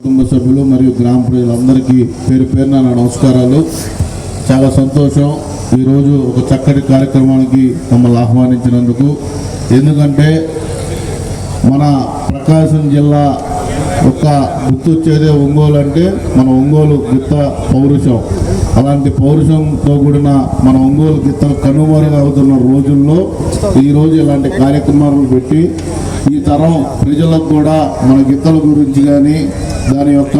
కుటుంబ సభ్యులు మరియు గ్రామ ప్రజలందరికీ పేరు పేరున నా నమస్కారాలు. చాలా సంతోషం ఈరోజు ఒక చక్కటి కార్యక్రమానికి మమ్మల్ని ఆహ్వానించినందుకు. ఎందుకంటే మన ప్రకాశం జిల్లా ఒక గుర్తొచ్చేదే ఒంగోలు అంటే మన ఒంగోలు గిత్త పౌరుషం. అలాంటి పౌరుషంతో కూడిన మన ఒంగోలు గిత్తలు కనుమరుగవుతున్న రోజుల్లో ఈరోజు ఇలాంటి కార్యక్రమాలు పెట్టి ఈ తరం ప్రజలకు కూడా మన గిత్తల గురించి కానీ దాని యొక్క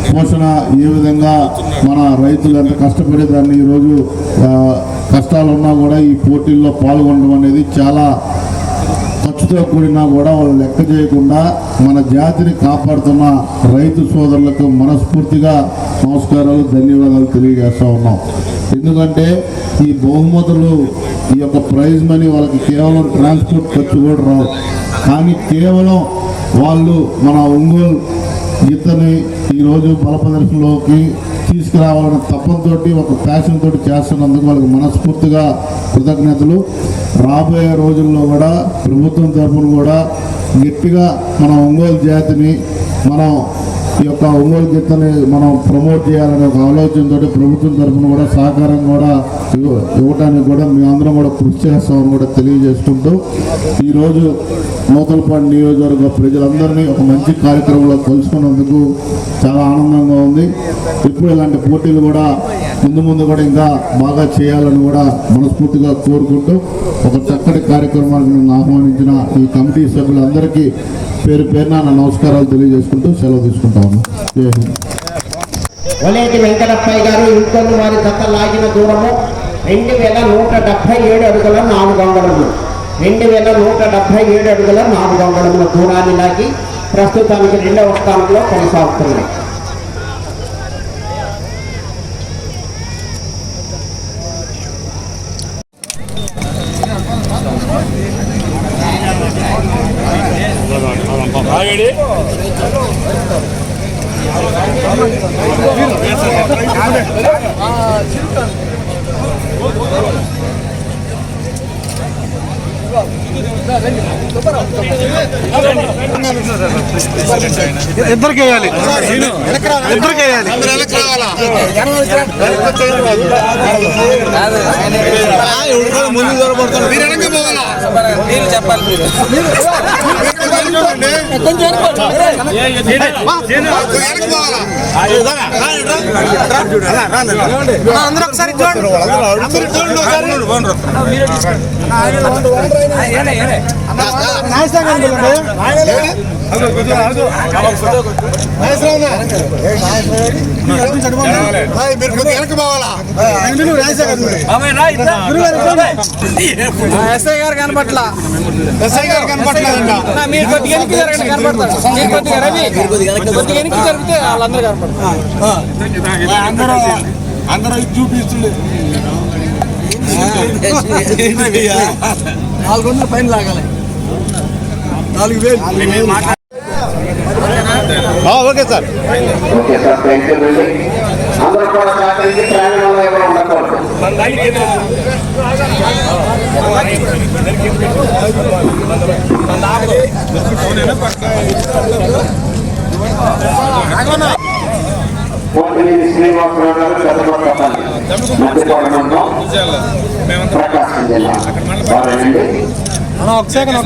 పోషణ ఏ విధంగా మన రైతులు ఎంత కష్టపడే దాన్ని ఈరోజు కష్టాలు ఉన్నా కూడా ఈ పోటీల్లో పాల్గొనడం అనేది చాలా ఖర్చుతో కూడినా కూడా వాళ్ళు లెక్క చేయకుండా మన జాతిని కాపాడుతున్న రైతు సోదరులకు మనస్ఫూర్తిగా నమస్కారాలు, ధన్యవాదాలు తెలియజేస్తూ ఉన్నాం. ఎందుకంటే ఈ బహుమతులు, ఈ యొక్క ప్రైజ్ మనీ వాళ్ళకి కేవలం ట్రాన్స్పోర్ట్ ఖర్చు కూడా రావు, కానీ కేవలం వాళ్ళు మన ఒంగోలు గిత్తని ఈరోజు బల ప్రదర్శనలోకి తీసుకురావాలన్న తపంతో ఒక ప్యాషన్ తోటి చేస్తున్నందుకు వాళ్ళకి మనస్ఫూర్తిగా కృతజ్ఞతలు. రాబోయే రోజుల్లో కూడా ప్రభుత్వం తరఫున కూడా గట్టిగా మన ఒంగోలు జాతిని, మనం ఈ యొక్క ఒంగోలు గిత్తని మనం ప్రమోట్ చేయాలనే ఒక ఆలోచనతో ప్రభుత్వం తరఫున కూడా సహకారం కూడా ఇవ్వడానికి కూడా మేమందరం కూడా కృషి చేస్తామని కూడా తెలియజేసుకుంటూ ఈరోజు నూతలపాడు నియోజకవర్గ ప్రజలందరినీ ఒక మంచి కార్యక్రమంలో కలుసుకున్నందుకు చాలా ఆనందంగా ఉంది. ఇప్పుడు ఇలాంటి పోటీలు కూడా ముందు కూడా ఇంకా బాగా చేయాలని కూడా మనస్ఫూర్తిగా కోరుకుంటూ ఒక చక్కటి కార్యక్రమానికి నన్ను ఆహ్వానించిన ఈ కమిటీ సభ్యులందరికీ పేరు పేరున నా నమస్కారాలు తెలియజేసుకుంటూ సెలవు తీసుకుంటాము. జై హింద్. ఒలేటి వెంకటప్పయ్య గారు ఇంకొన్ని వారి జత లాగిన దూరము 2177 అడుగుల 4 అంగుళములు. 2177 అడుగుల 4 అంగుళముల దూరాన్ని లాగి ప్రస్తుతానికి 2వ స్థానంలో కొనసాగుతున్నాయి. ఇద్దరికి వేయాలి, ఇద్దరికి వేయాలి. ముందు దొరకబడుతుంది, మీరు వెనక పోవాలా, మీరు చెప్పాలి. అందరూ ఒకసారి చూడండి. ఎస్ఐ గారు కనపట్ల, ఎస్ఐ గారు కనపట్లేదంట. మీరు కొద్దిగా వెనక్కి జరగండి, కనపడతారు. మీరు కొద్దిగా రవి కొద్దిగా వెనక్కి జరిగితే వాళ్ళందరూ కనపడతారు. అందరూ చూపిస్తుంది. 400 పైన లాగాలి. 4000. Okay sir. శ్రీనివాసరావు గారు ప్రకాశం జిల్లా. ఒక సెకండ్